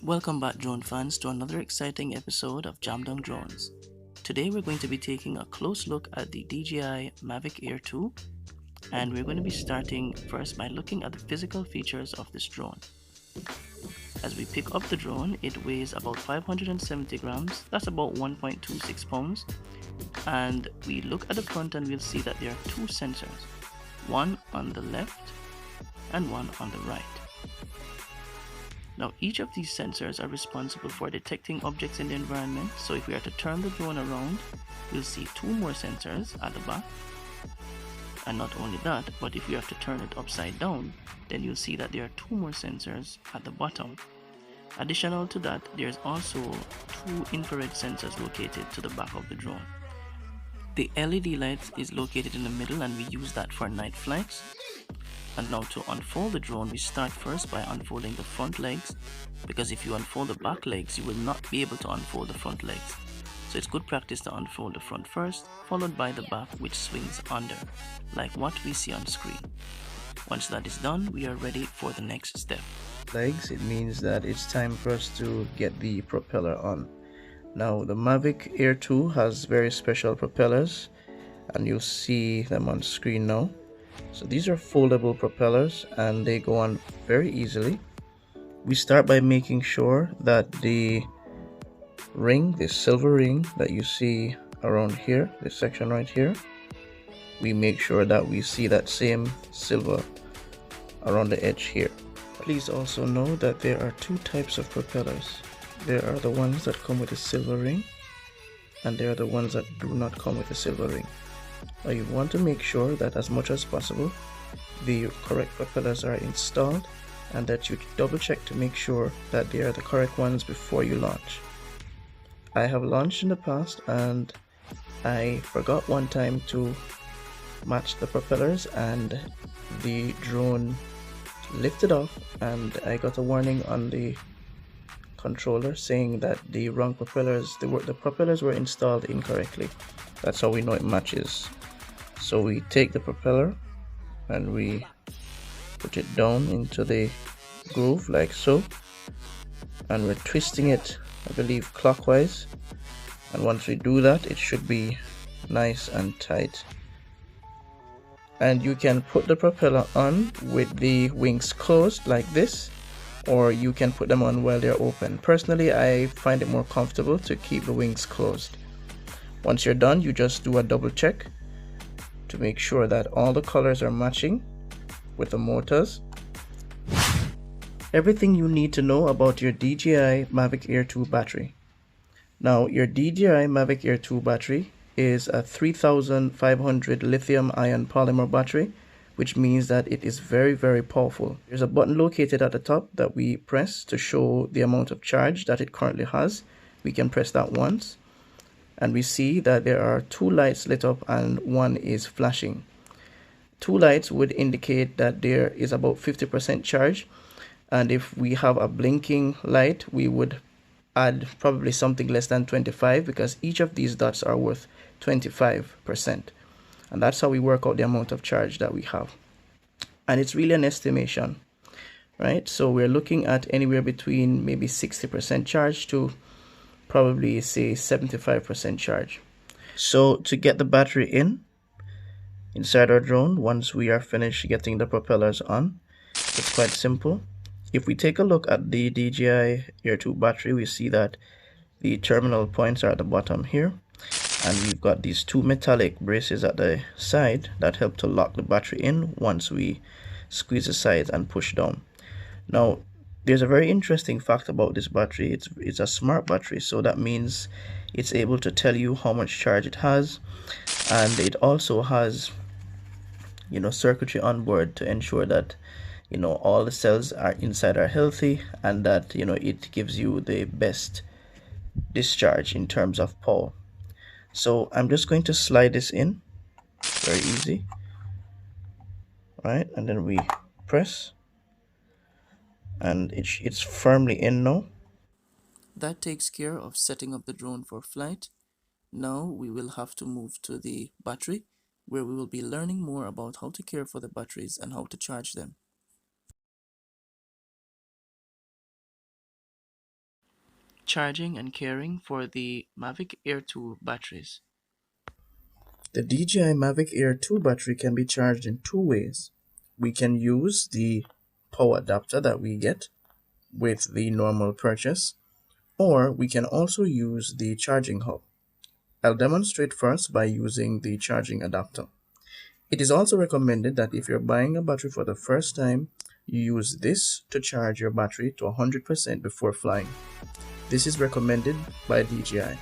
Welcome back, drone fans, to another exciting episode of Jam Down Drones. Today we're going to be taking a close look at the DJI MAVIC Air 2, and we're going to be starting first by looking at the physical features of this drone. As we pick up the drone, it weighs about 570 grams, that's about 1.26 pounds, and we look at the front and we'll see that there are two sensors, one on the left and one on the right. Now, each of these sensors are responsible for detecting objects in the environment, so if we are to turn the drone around, we'll see two more sensors at the back. And not only that, but if we have to turn it upside down, then you'll see that there are two more sensors at the bottom. Additional to that, there's also two infrared sensors located to the back of the drone. The LED light is located in the middle, and we use that for night flights. And now to unfold the drone, we start first by unfolding the front legs, because if you unfold the back legs, you will not be able to unfold the front legs. So it's good practice to unfold the front first, followed by the back, which swings under, like what we see on screen. Once that is done, we are ready for the next step. Legs, it means that it's time for us to get the propeller on. Now the MAVIC Air 2 has very special propellers, and you'll see them on screen now. So these are foldable propellers and they go on very easily. We start by making sure that the ring, this silver ring that you see around here, this section right here, we make sure that we see that same silver around the edge here. Please also know that there are two types of propellers. There are the ones that come with a silver ring, and there are the ones that do not come with a silver ring. Now you want to make sure that as much as possible the correct propellers are installed, and that you double check to make sure that they are the correct ones before you launch. I have launched in the past and I forgot one time to match the propellers, and the drone lifted off and I got a warning on the controller saying that the wrong propellers, the propellers were installed incorrectly. That's how we know it matches. So we take the propeller and we put it down into the groove like so, and we're twisting it, I believe, clockwise, and once we do that, it should be nice and tight. And you can put the propeller on with the wings closed like this, or you can put them on while they're open. Personally, I find it more comfortable to keep the wings closed. Once you're done, you just do a double check to make sure that all the colors are matching with the motors. Everything you need to know about your DJI MAVIC Air 2 battery. Now, your DJI MAVIC Air 2 battery is a 3500 lithium ion polymer battery, which means that it is very, very powerful. There's a button located at the top that we press to show the amount of charge that it currently has. We can press that once, and we see that there are two lights lit up and one is flashing. Two lights would indicate that there is about 50% charge, and if we have a blinking light, we would add probably something less than 25, because each of these dots are worth 25%, and that's how we work out the amount of charge that we have. And it's really an estimation, right? So we're looking at anywhere between maybe 60% charge to probably say 75% charge. So to get the battery inside our drone, once we are finished getting the propellers on, it's quite simple. If we take a look at the DJI Air 2 battery, we see that the terminal points are at the bottom here, and we've got these two metallic braces at the side that help to lock the battery in once we squeeze the sides and push down. Now, there's a very interesting fact about this battery. It's a smart battery, so that means it's able to tell you how much charge it has, and it also has, circuitry on board to ensure that all the cells are inside are healthy, and that it gives you the best discharge in terms of power. So I'm just going to slide this in, very easy, right? And then we press, and it's firmly in now. That takes care of setting up the drone for flight. Now we will have to move to the battery, where we will be learning more about how to care for the batteries and how to charge them. charging and caring for the MAVIC Air 2 batteries. The DJI MAVIC Air 2 battery can be charged in two ways. We can use the power adapter that we get with the normal purchase, or we can also use the charging hub. I'll demonstrate first by using the charging adapter. It is also recommended that if you're buying a battery for the first time, you use this to charge your battery to 100% before flying. This is recommended by DJI.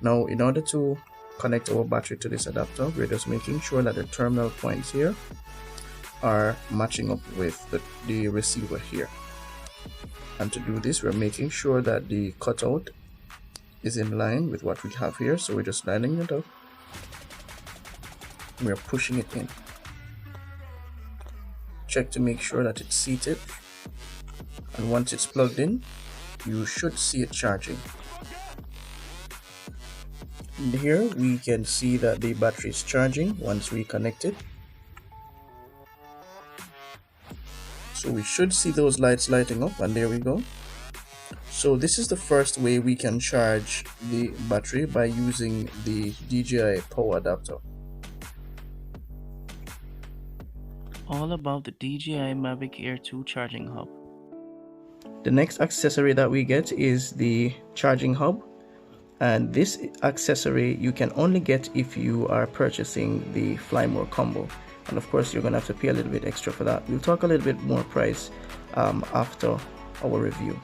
Now, in order to connect our battery to this adapter, we're just making sure that the terminal points here are matching up with the receiver here. And to do this, we're making sure that the cutout is in line with what we have here. So we're just lining it up. We're pushing it in. Check to make sure that it's seated. And once it's plugged in, you should see it charging. And here we can see that the battery is charging once we connect it. So we should see those lights lighting up, and there we go. So this is the first way we can charge the battery, by using the DJI power adapter. All about the DJI MAVIC Air 2 charging hub. The next accessory that we get is the charging hub, and this accessory you can only get if you are purchasing the Fly More combo, and of course you're gonna have to pay a little bit extra for that. We'll talk a little bit more price after our review.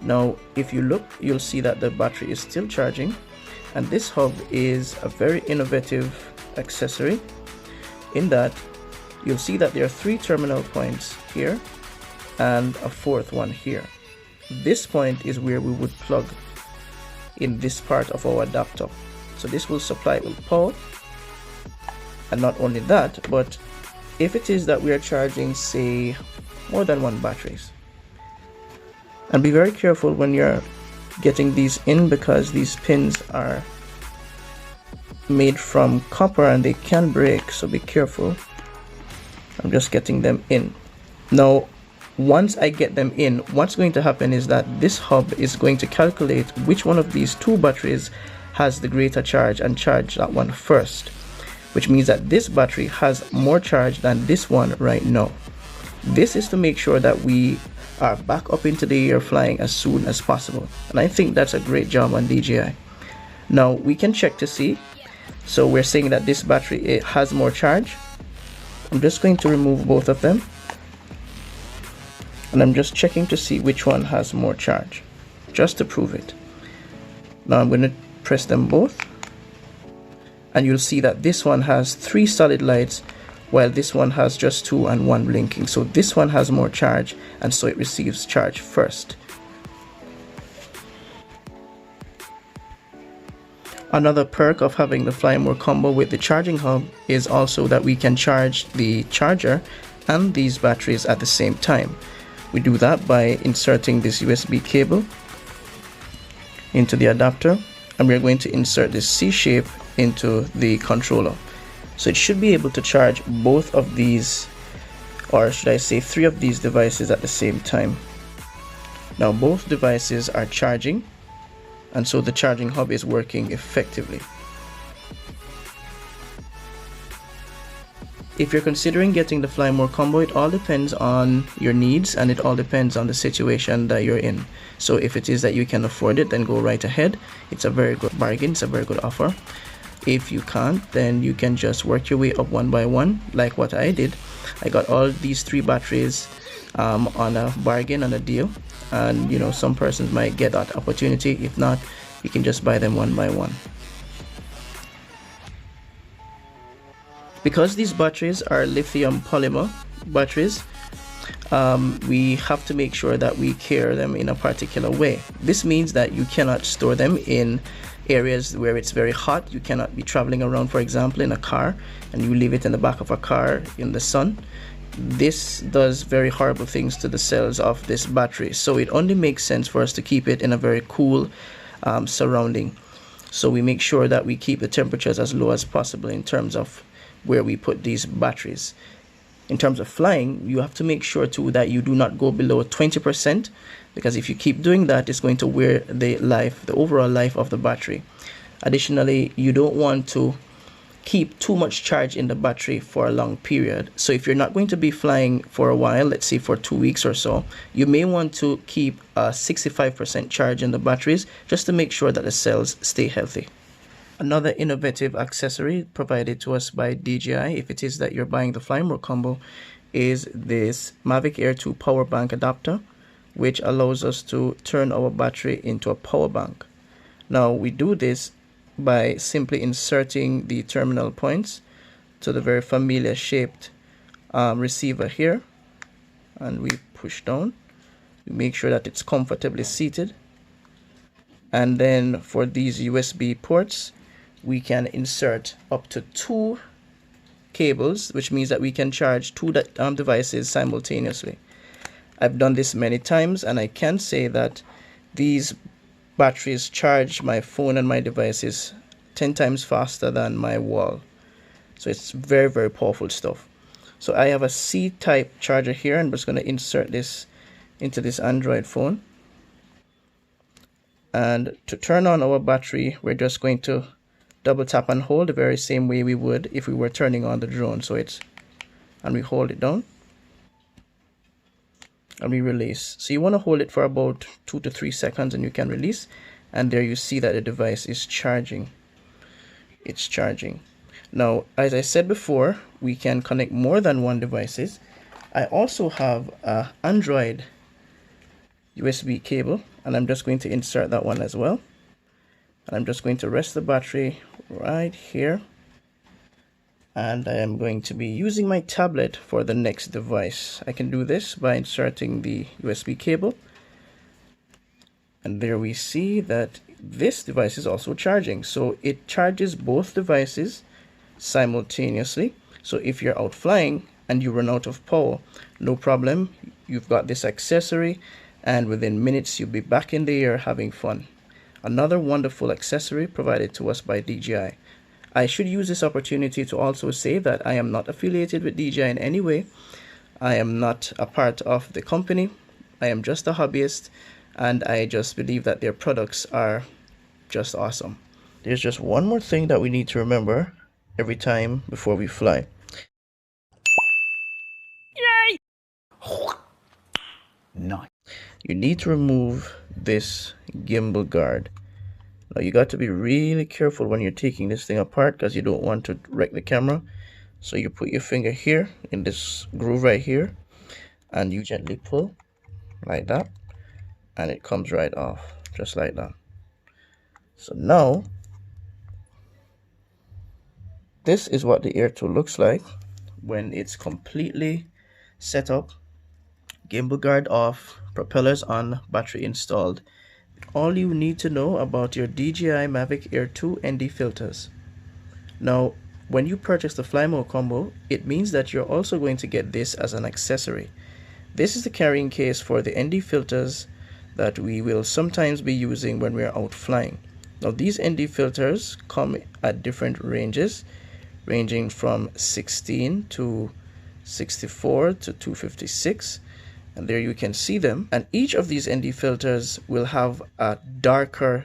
Now if you look, you'll see that the battery is still charging, and this hub is a very innovative accessory in that you'll see that there are 3 terminal points here and a 4th one here. This point is where we would plug in this part of our adapter. So this will supply it with power. And not only that, but if it is that we are charging, say, more than 1 batteries, and be very careful when you're getting these in, because these pins are made from copper and they can break, so be careful. I'm just getting them in. Now once I get them in, what's going to happen is that this hub is going to calculate which one of these 2 batteries has the greater charge and charge that one first, which means that this battery has more charge than this one right now. This is to make sure that we are back up into the air flying as soon as possible, and I think that's a great job on DJI. Now we can check to see. So we're saying that this battery, it has more charge. I'm just going to remove both of them, and I'm just checking to see which one has more charge, just to prove it. Now I'm going to press them both, and you'll see that this one has 3 solid lights, while this one has just 2 and 1 blinking. So this one has more charge, and so it receives charge first. Another perk of having the Fly More combo with the charging hub is also that we can charge the charger and these batteries at the same time. We do that by inserting this USB cable into the adapter, and we're going to insert this C shape into the controller. So it should be able to charge both of these, or should I say 3 of these devices at the same time. Now both devices are charging, and so the charging hub is working effectively. If you're considering getting the Fly More combo, it all depends on your needs, and it all depends on the situation that you're in. So if it is that you can afford it, then go right ahead. It's a very good bargain, it's a very good offer. If you can't, then you can just work your way up one by one, like what I did. I got all these 3 batteries on a bargain, on a deal, and you know, some persons might get that opportunity. If not, you can just buy them one by one. Because these batteries are lithium polymer batteries, we have to make sure that we care them in a particular way. This means that you cannot store them in areas where it's very hot. You cannot be traveling around, for example, in a car, and you leave it in the back of a car in the sun. This does very horrible things to the cells of this battery, so it only makes sense for us to keep it in a very cool surrounding. So we make sure that we keep the temperatures as low as possible in terms of where we put these batteries. in terms of flying, you have to make sure too that you do not go below 20%, because if you keep doing that, it's going to wear the overall life of the battery. Additionally, you don't want to keep too much charge in the battery for a long period. So if you're not going to be flying for a while, let's say for 2 weeks or so, you may want to keep a 65% charge in the batteries just to make sure that the cells stay healthy. Another innovative accessory provided to us by DJI, if it is that you're buying the Fly More combo, is this MAVIC Air 2 power bank adapter, which allows us to turn our battery into a power bank. Now we do this by simply inserting the terminal points to the very familiar shaped receiver here, and we push down. We make sure that it's comfortably seated, and then for these USB ports we can insert up to 2 cables, which means that we can charge 2 devices simultaneously. I've done this many times, and I can say that these batteries charge my phone and my devices 10 times faster than my wall. So it's very, very powerful stuff. So I have a C-type charger here, and I'm just going to insert this into this Android phone. And to turn on our battery, we're just going to double tap and hold the very same way we would if we were turning on the drone. So and we hold it down and we release. So you want to hold it for about 2 to 3 seconds and you can release, and there you see that the device is charging. It's charging. Now, as I said before, we can connect more than 1 devices. I also have a Android USB cable, and I'm just going to insert that one as well. And I'm just going to rest the battery right here, and I am going to be using my tablet for the next device. I can do this by inserting the USB cable, and there we see that this device is also charging. So it charges both devices simultaneously. So if you're out flying and you run out of power, no problem, you've got this accessory, and within minutes you'll be back in the air having fun. Another wonderful accessory provided to us by DJI. I should use this opportunity to also say that I am not affiliated with DJI in any way. I am not a part of the company. I am just a hobbyist, and I just believe that their products are just awesome. There's just one more thing that we need to remember every time before we fly. Yay! Nice. You need to remove this gimbal guard. Now you got to be really careful when you're taking this thing apart, because you don't want to wreck the camera. So you put your finger here in this groove right here, and you gently pull like that, and it comes right off just like that. So now this is what the Air 2 looks like when it's completely set up. Gimbal guard off, propellers on, battery installed. All you need to know about your DJI MAVIC Air 2 ND filters. Now, when you purchase the Fly More combo, it means that you're also going to get this as an accessory. This is the carrying case for the ND filters that we will sometimes be using when we're out flying. Now, these ND filters come at different ranges, ranging from 16 to 64 to 256. And there you can see them, and each of these ND filters will have a darker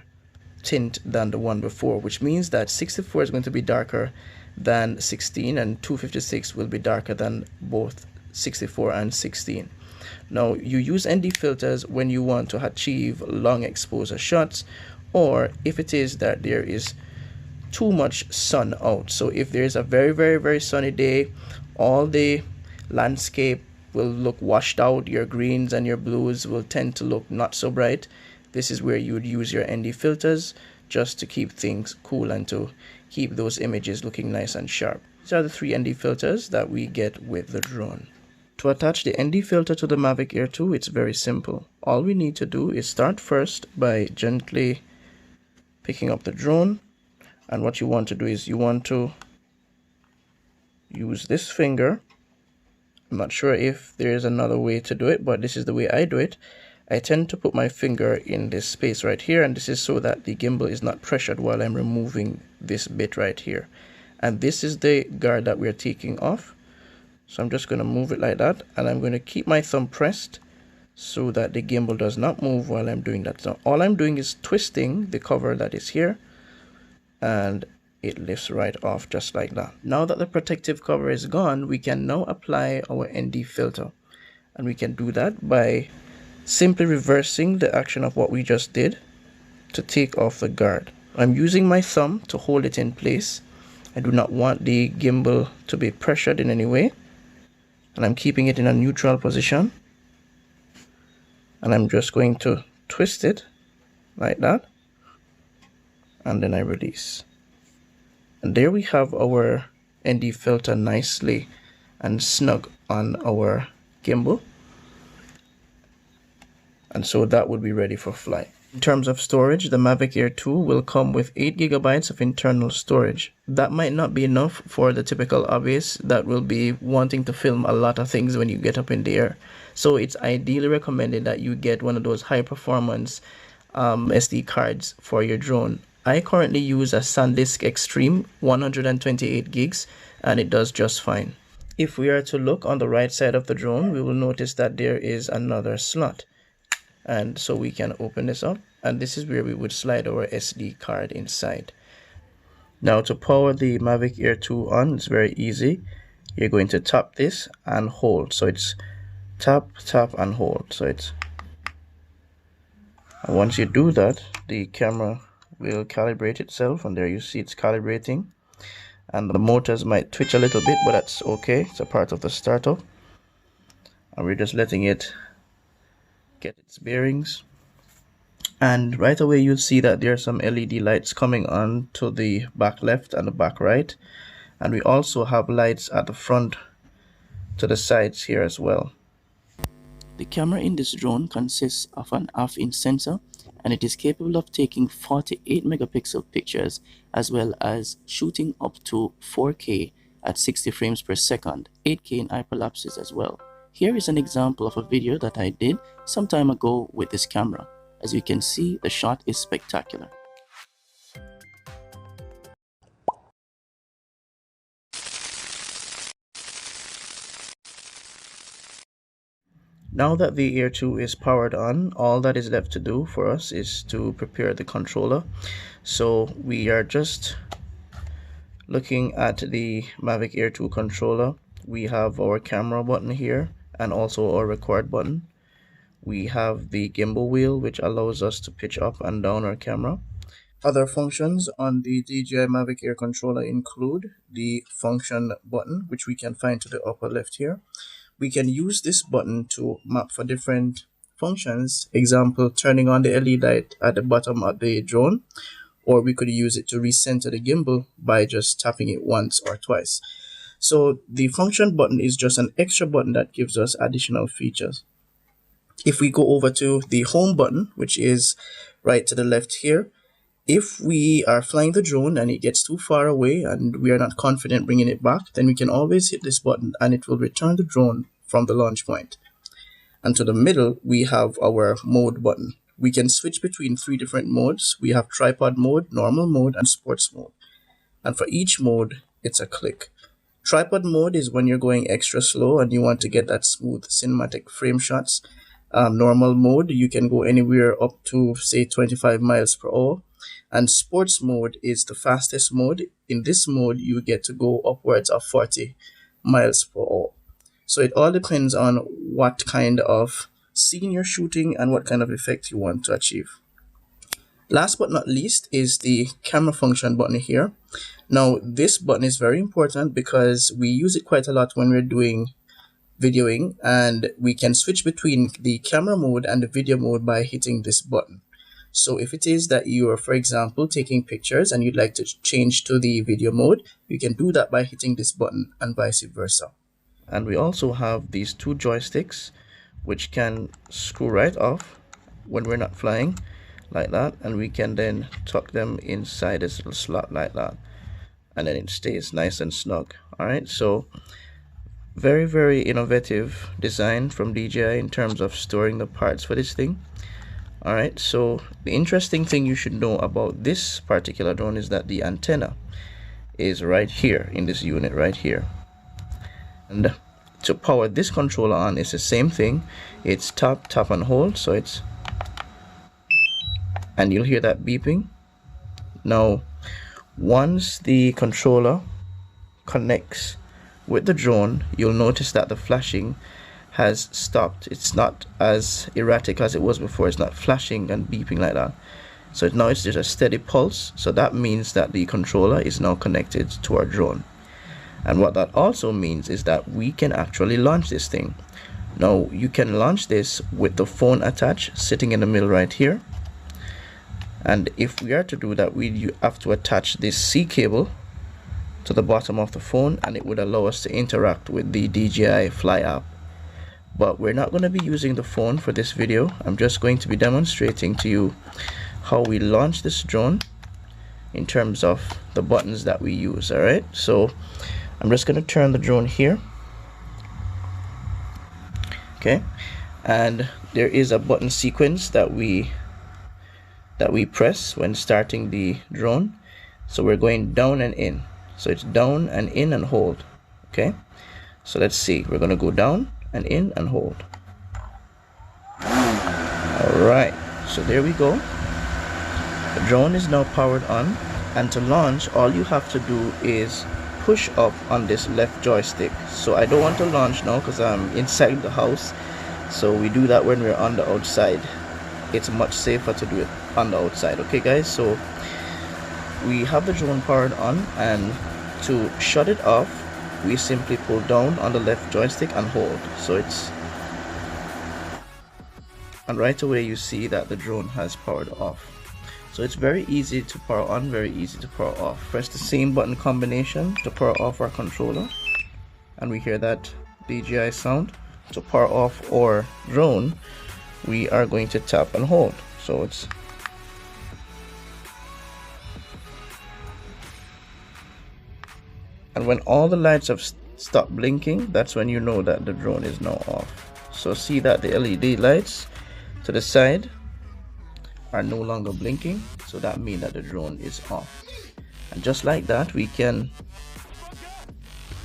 tint than the one before, which means that 64 is going to be darker than 16 and 256 will be darker than both 64 and 16. Now, you use ND filters when you want to achieve long exposure shots, or if it is that there is too much sun out. So if there is a very, very, very sunny day, all the landscape will look washed out, your greens and your blues will tend to look not so bright. This is where you would use your ND filters just to keep things cool and to keep those images looking nice and sharp. These are the 3 ND filters that we get with the drone. To attach the ND filter to the MAVIC Air 2, it's very simple. All we need to do is start first by gently picking up the drone, and what you want to do is you want to use this finger. I'm not sure if there is another way to do it, but this is the way I do it. I tend to put my finger in this space right here, and this is so that the gimbal is not pressured while I'm removing this bit right here. And this is the guard that we're taking off. So I'm just going to move it like that, and I'm going to keep my thumb pressed so that the gimbal does not move while I'm doing that. So all I'm doing is twisting the cover that is here, and it lifts right off just like that. Now that the protective cover is gone, we can now apply our ND filter, and we can do that by simply reversing the action of what we just did to take off the guard. I'm using my thumb to hold it in place. I do not want the gimbal to be pressured in any way, and I'm keeping it in a neutral position, and I'm just going to twist it like that, and then I release. And there we have our ND filter nicely and snug on our gimbal, and so that would be ready for flight. In terms of storage, the Mavic Air 2 will come with 8 GB of internal storage. That might not be enough for the typical hobbyist that will be wanting to film a lot of things when you get up in the air. So it's ideally recommended that you get one of those high performance SD cards for your drone. I currently use a SanDisk Extreme 128 gigs, and it does just fine. If we are to look on the right side of the drone, we will notice that there is another slot. And so we can open this up, and this is where we would slide our SD card inside. Now to power the Mavic Air 2 on, it's very easy. You're going to tap this and hold. So it's tap, tap, and hold. So it's, and once you do that, the camera will calibrate itself, and there you see it's calibrating. And the motors might twitch a little bit, but that's okay. It's a part of the startup. And we're just letting it get its bearings, and right away you'll see that there are some LED lights coming on to the back left and the back right, and we also have lights at the front to the sides here as well. The camera in this drone consists of an half-inch sensor, and it is capable of taking 48 megapixel pictures as well as shooting up to 4K at 60 frames per second, 8K in hyperlapses as well. Here is an example of a video that I did some time ago with this camera. As you can see, the shot is spectacular. Now that the Air 2 is powered on, all that is left to do for us is to prepare the controller. So we are just looking at the Mavic Air 2 controller. We have our camera button here, and also our record button. We have the gimbal wheel, which allows us to pitch up and down our camera. Other functions on the DJI Mavic Air controller include the function button, which we can find to the upper left here. We can use this button to map for different functions, example, turning on the LED light at the bottom of the drone, or we could use it to recenter the gimbal by just tapping it once or twice. So the function button is just an extra button that gives us additional features. If we go over to the home button, which is right to the left here, if we are flying the drone and it gets too far away and we are not confident bringing it back, then we can always hit this button and it will return the drone from the launch point. And to the middle, we have our mode button. We can switch between 3 different modes. We have tripod mode, normal mode, and sports mode. And for each mode, it's a click. Tripod mode is when you're going extra slow and you want to get that smooth cinematic frame shots. Normal mode, you can go anywhere up to say 25 miles per hour. And sports mode is the fastest mode. In this mode, you get to go upwards of 40 miles per hour. So it all depends on what kind of scene you're shooting and what kind of effect you want to achieve. Last but not least is the camera function button here. Now this button is very important because we use it quite a lot when we're doing videoing, and we can switch between the camera mode and the video mode by hitting this button. So if it is that you are, for example, taking pictures and you'd like to change to the video mode, you can do that by hitting this button, and vice versa. And we also have these 2 joysticks which can screw right off when we're not flying, like that, and we can then tuck them inside this little slot like that, and then it stays nice and snug. All right, so very, very innovative design from DJI in terms of storing the parts for this thing. All right, so the interesting thing you should know about this particular drone is that the antenna is right here in this unit right here, and to power this controller on is the same thing. It's tap, tap and hold. So it's, and you'll hear that beeping. Now once the controller connects with the drone, you'll notice that the flashing has stopped. It's not as erratic as it was before. It's not flashing and beeping like that. So now it's just a steady pulse. So that means that the controller is now connected to our drone. And what that also means is that we can actually launch this thing. Now you can launch this with the phone attached, sitting in the middle right here. And if we are to do that, we have to attach this C cable to the bottom of the phone, and it would allow us to interact with the DJI Fly app. But we're not going to be using the phone for this video. I'm just going to be demonstrating to you how we launch this drone in terms of the buttons that we use. Alright, so I'm just going to turn the drone here. Okay, and there is a button sequence that we press when starting the drone. So we're going down and in. So it's down and in and hold. Okay, so let's see. We're going to go down and in and hold. Alright, so there we go. The drone is now powered on, and to launch, all you have to do is push up on this left joystick. So I don't want to launch now because I'm inside the house, so we do that when we're on the outside. It's much safer to do it on the outside. Okay guys, so we have the drone powered on, and to shut it off, we simply pull down on the left joystick and hold. So it's, and right away you see that the drone has powered off. So it's very easy to power on, very easy to power off. Press the same button combination to power off our controller, and we hear that DJI sound. To power off our drone, we are going to tap and hold. So it's, and when all the lights have stopped blinking, that's when you know that the drone is now off. So see that the LED lights to the side are no longer blinking, so that means that the drone is off. And just like that, we can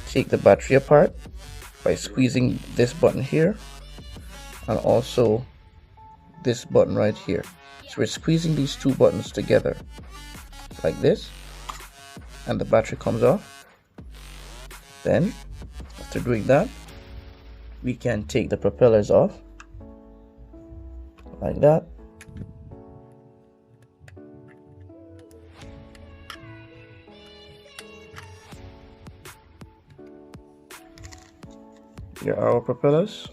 take the battery apart by squeezing this button here and also this button right here. So we're squeezing these two buttons together like this, and the battery comes off. Then after doing that, we can take the propellers off like that. Here are our propellers,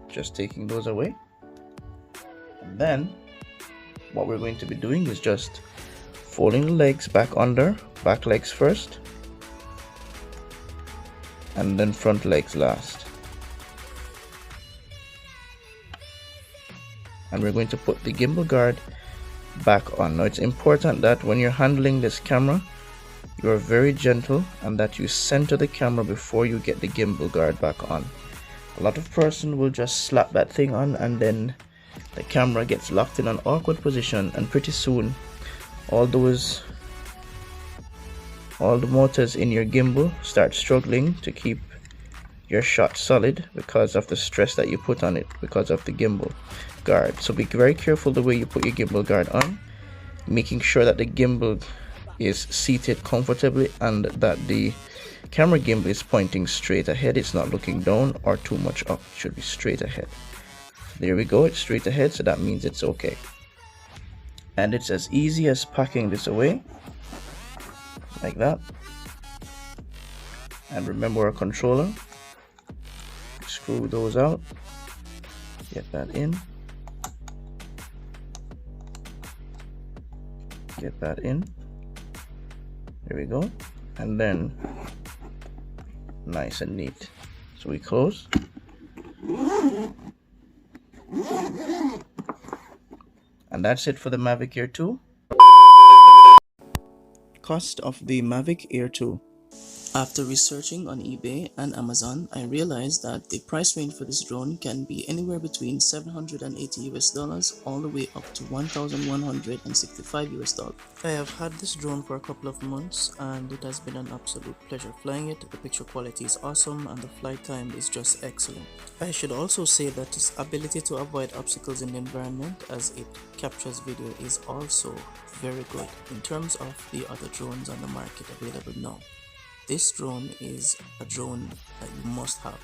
just taking those away. And then what we're going to be doing is just folding the legs back under, back legs first, and then front legs last. And we're going to put the gimbal guard back on. Now it's important that when you're handling this camera, you are very gentle and that you center the camera before you get the gimbal guard back on. A lot of person will just slap that thing on, and then the camera gets locked in an awkward position, and pretty soon all the motors in your gimbal start struggling to keep your shot solid because of the stress that you put on it because of the gimbal guard. So be very careful the way you put your gimbal guard on, making sure that the gimbal is seated comfortably and that the camera gimbal is pointing straight ahead. It's not looking down or too much up. It should be straight ahead. There we go, it's straight ahead, so that means it's okay. And it's as easy as packing this away like that. And remember our controller, screw those out, get that in, get that in. There we go, and then nice and neat. So we close, and that's it for the MAVIC Air 2. Cost of the MAVIC Air 2. After researching on eBay and Amazon, I realized that the price range for this drone can be anywhere between 780 US dollars all the way up to 1,165 US dollars. I have had this drone for a couple of months and it has been an absolute pleasure flying it. The picture quality is awesome and the flight time is just excellent. I should also say that its ability to avoid obstacles in the environment as it captures video is also very good in terms of the other drones on the market available now. This drone is a drone that you must have.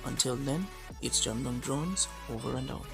Until then, it's Jamdong Drones over and out.